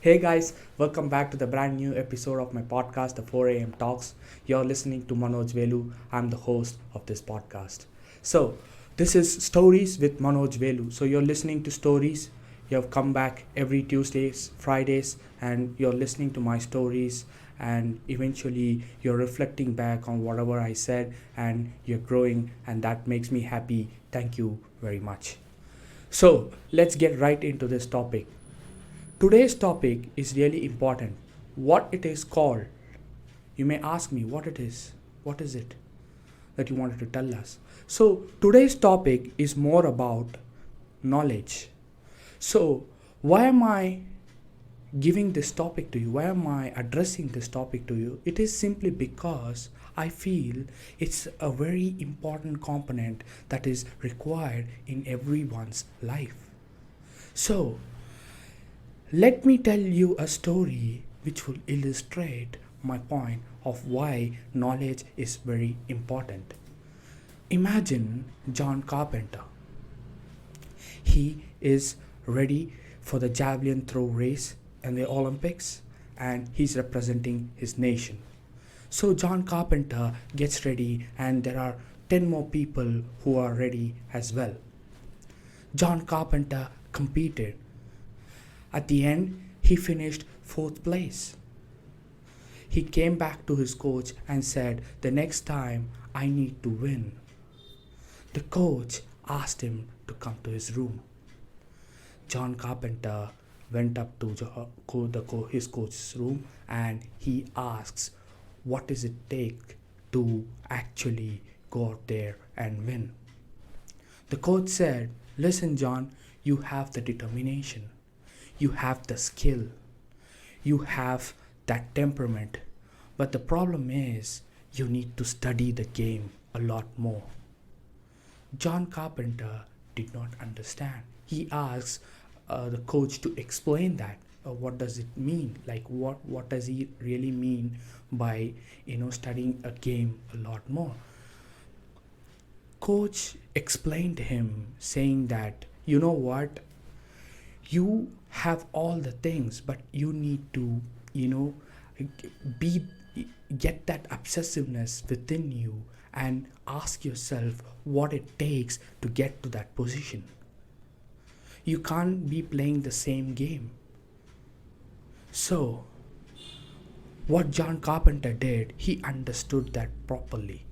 Hey guys, welcome back to the brand new episode of my podcast, the 4 a.m. Talks. You're listening to Manoj Velu. I'm the host of this podcast. So, this is Stories with Manoj Velu. So, you're listening to stories. You have come back every Tuesdays, Fridays, and you're listening to my stories. And eventually, you're reflecting back on whatever I said, and you're growing, and that makes me happy. Thank you very much. So, let's get right into this topic. Today's topic is really important. What it is called? You may ask me what it is. What is it that you wanted to tell us? So, today's topic is more about knowledge. So, why am I giving this topic to you? Why am I addressing this topic to you? It is simply because I feel it's a very important component that is required in everyone's life. So, let me tell you a story which will illustrate my point of why knowledge is very important. Imagine John Carpenter. He is ready for the javelin throw race in the Olympics and he's representing his nation. So John Carpenter gets ready and there are 10 more people who are ready as well. John Carpenter competed. At the end, he finished fourth place. He came back to his coach and said, "The next time I need to win." The coach asked him to come to his room. John Carpenter went up to his coach's room and he asks, "What does it take to actually go out there and win?" The coach said, "Listen, John, you have the determination. You have the skill, you have that temperament, but the problem is you need to study the game a lot more." John Carpenter did not understand. He asks the coach to explain that. What does it mean? Like what does he really mean by studying a game a lot more? Coach explained to him saying that, you know what, you have all the things but you need to be get that obsessiveness within you and ask yourself what it takes to get to that position. You can't be playing the same game. So what John Carpenter did, he understood that properly.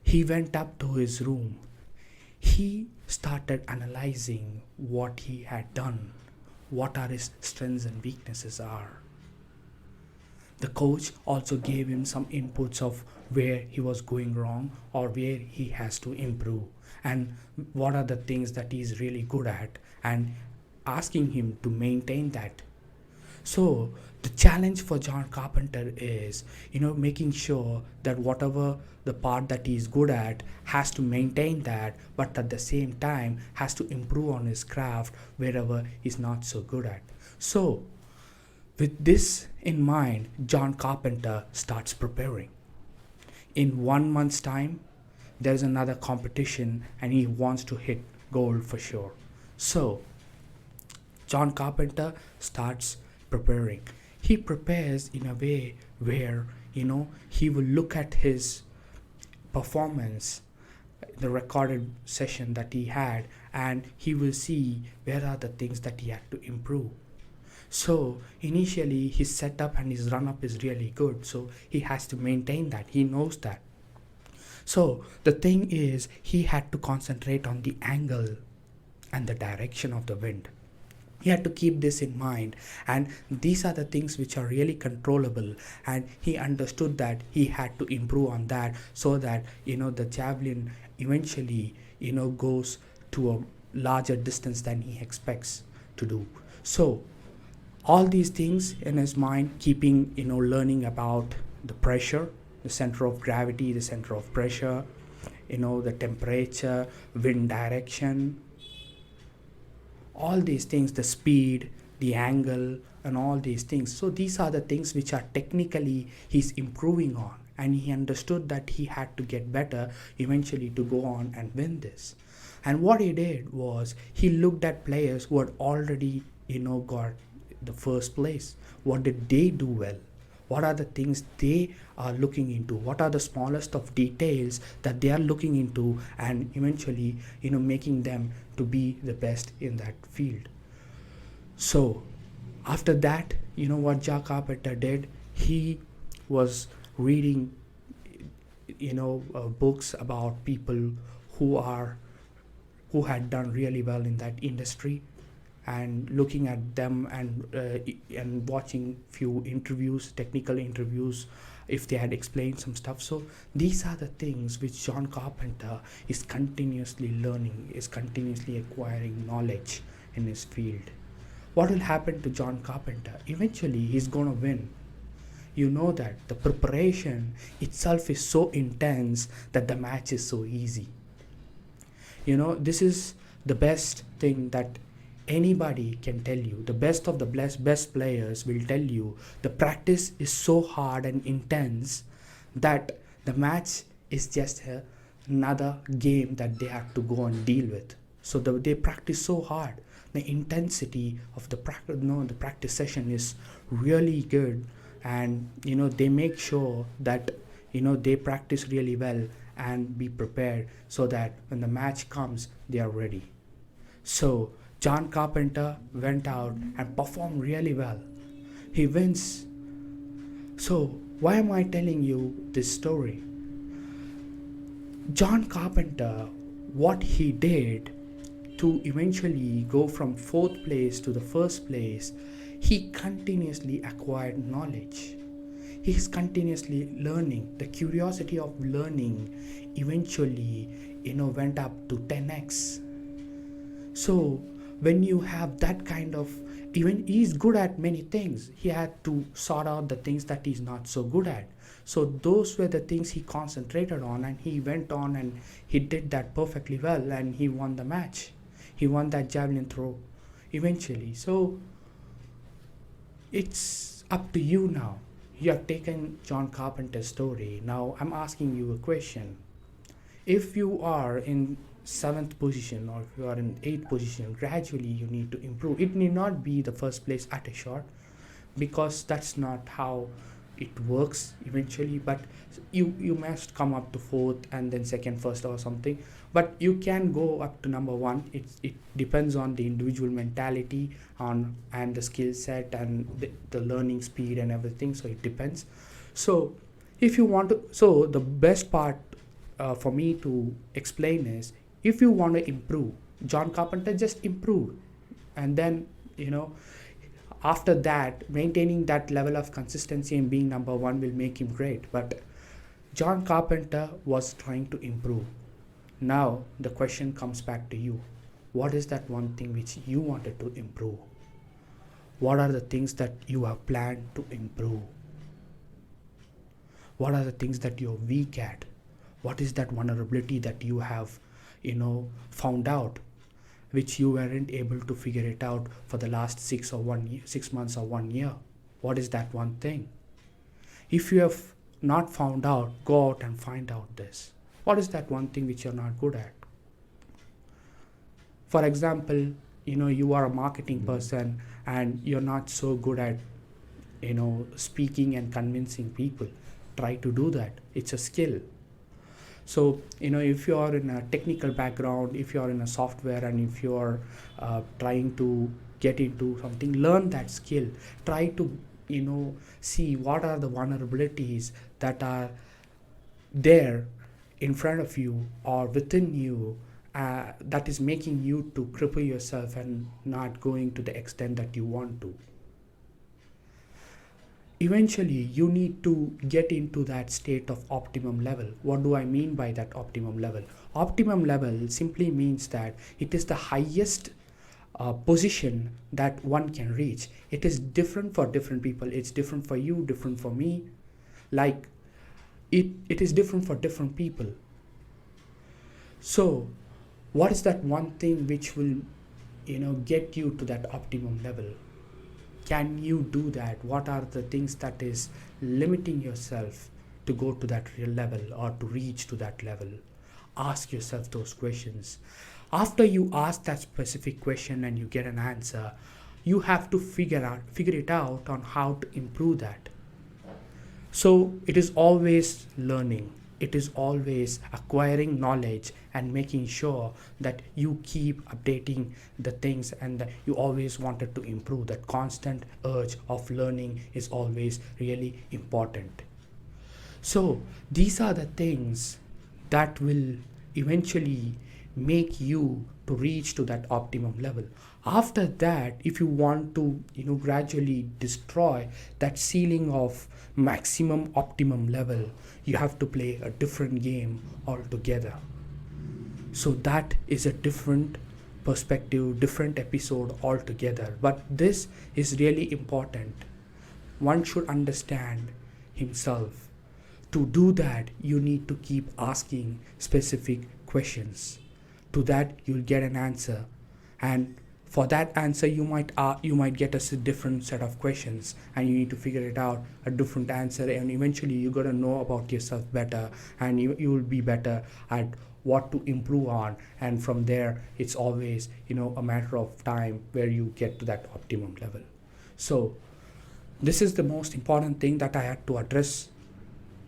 He went up to his room. He started analyzing what he had done, what are his strengths and weaknesses are. The coach also gave him some inputs of where he was going wrong or where he has to improve and what are the things that he is really good at and asking him to maintain that. So the challenge for John Carpenter is, making sure that whatever the part that he is good at has to maintain that, but at the same time has to improve on his craft wherever he's not so good at. So with this in mind, John Carpenter starts preparing. In 1 month's time, there's another competition and he wants to hit gold for sure. So John Carpenter starts preparing. He prepares in a way where he will look at his performance, the recorded session that he had, and he will see where are the things that he had to improve. So initially his setup and his run up is really good, so he has to maintain that. He knows that. So the thing is, he had to concentrate on the angle and the direction of the wind. He had to keep this in mind, and these are the things which are really controllable, and he understood that he had to improve on that so that the javelin eventually goes to a larger distance than he expects to do. So all these things in his mind, keeping learning about the pressure, the center of gravity, the center of pressure, the temperature, wind direction, all these things, the speed, the angle, and all these things. So these are the things which are technically he's improving on, and he understood that he had to get better eventually to go on and win this. And what he did was he looked at players who had already got the first place? What did they do well? What are the things they are looking into? What are the smallest of details that they are looking into, and eventually, making them to be the best in that field? So after that, what John Carpenter did? He was reading, books about people who are who had done really well in that industry, and looking at them, and watching few interviews, technical interviews, if they had explained some stuff. So these are the things which John Carpenter is continuously learning, is continuously acquiring knowledge in his field. What will happen to John Carpenter? Eventually he's gonna win. You know that the preparation itself is so intense that the match is so easy. This is the best thing that anybody can tell you. The best of the best players will tell you the practice is so hard and intense that the match is just another game that they have to go and deal with. So they practice so hard. The intensity of the practice session is really good, and they make sure that they practice really well and be prepared, so that when the match comes they are ready. So John Carpenter went out and performed really well. He wins. So why am I telling you this story? John Carpenter, what he did to eventually go from fourth place to the first place, he continuously acquired knowledge. He is continuously learning. The curiosity of learning eventually, went up to 10x. So when you have that kind of, even he's good at many things, he had to sort out the things that he's not so good at. So those were the things he concentrated on, and he went on and he did that perfectly well, and he won the match. He won that javelin throw eventually. So it's up to you now. You have taken John Carpenter's story. Now I'm asking you a question. If you are in 7th position, or if you are in 8th position, gradually you need to improve. It need not be the first place at a shot, because that's not how it works eventually, but you must come up to 4th and then 2nd, 1st or something, but you can go up to number 1. It depends on the individual mentality and the skill set and the learning speed and everything, so it depends. So if you want to, so the best part for me to explain is, if you want to improve, John Carpenter just improved, and then after that, maintaining that level of consistency and being number 1 will make him great. But John Carpenter was trying to improve. Now the question comes back to you. What is that one thing which you wanted to improve? What are the things that you have planned to improve? What are the things that you're weak at? What is that vulnerability that you have found out, which you weren't able to figure it out for the last 6 months or 1 year? What is that one thing? If you have not found out, go out and find out this. What is that one thing which you're not good at? For example, you are a marketing person and you're not so good at speaking and convincing people. Try to do that. It's a skill. So if you are in a technical background, if you are in a software, and if you are trying to get into something, learn that skill. Try to see what are the vulnerabilities that are there in front of you or within you, that is making you to cripple yourself and not going to the extent that you want to. Eventually you need to get into that state of optimum level. What do I mean by that optimum level? Optimum level simply means that it is the highest position that one can reach. It is different for different people. It's different for you, different for me. Like it is different for different people. So what is that one thing which will get you to that optimum level? Can you do that? What are the things that is limiting yourself to go to that real level or to reach to that level? Ask yourself those questions. After you ask that specific question and you get an answer, you have to figure it out on how to improve that. So it is always learning, it is always acquiring knowledge and making sure that you keep updating the things, and that you always wanted to improve. That constant urge of learning is always really important. So these are the things that will eventually make you to reach to that optimum level. After that, if you want to gradually destroy that ceiling of maximum optimum level, you have to play a different game altogether. So that is a different perspective, different episode altogether, but this is really important. One should understand himself. To do that, you need to keep asking specific questions. To that, you'll get an answer, and for that answer, you might get a different set of questions, and you need to figure it out a different answer, and eventually you gotta know about yourself better, and you will be better at what to improve on, and from there, it's always a matter of time where you get to that optimum level. So this is the most important thing that I had to address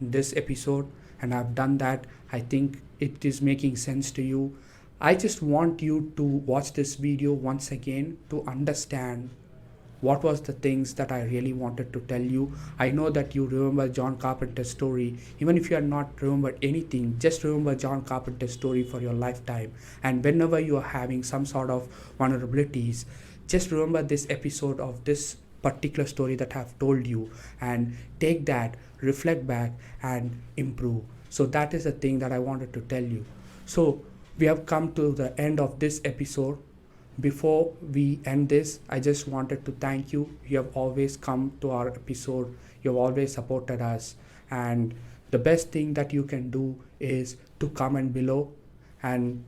this episode, and I've done that. I think it is making sense to you. I just want you to watch this video once again to understand what was the things that I really wanted to tell you. I know that you remember John Carpenter's story. Even if you are not remembered anything, just remember John Carpenter's story for your lifetime. And whenever you are having some sort of vulnerabilities, just remember this episode of this particular story that I've told you, and take that, reflect back, and improve. So that is the thing that I wanted to tell you. So we have come to the end of this episode. Before we end this, I just wanted to thank you. You have always come to our episode. You have always supported us. And the best thing that you can do is to comment below and,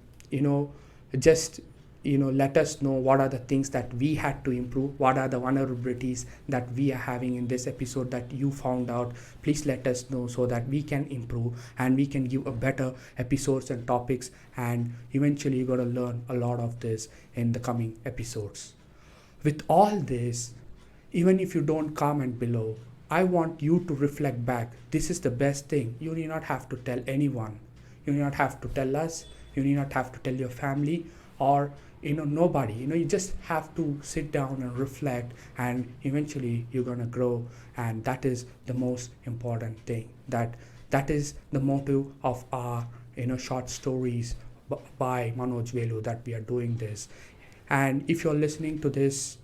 just let us know what are the things that we had to improve, what are the vulnerabilities that we are having in this episode that you found out. Please let us know so that we can improve and we can give a better episodes and topics, and eventually you're going to learn a lot of this in the coming episodes. With all this, even if you don't comment below, I want you to reflect back. This is the best thing. You need not have to tell anyone. You need not have to tell us. You need not have to tell your family or nobody. You just have to sit down and reflect, and eventually you're gonna grow. And that is the most important thing. That is the motive of our short stories by Manoj Velu, that we are doing this. And if you're listening to this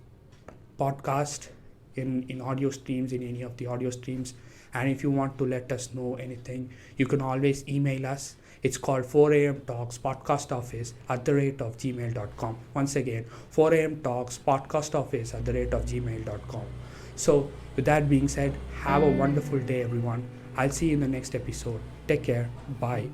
podcast in audio streams, in any of the audio streams, and if you want to let us know anything, you can always email us. It's called 4am Talks Podcast Office @gmail.com. Once again, 4am Talks Podcast Office @gmail.com. So with that being said, have a wonderful day, everyone. I'll see you in the next episode. Take care. Bye.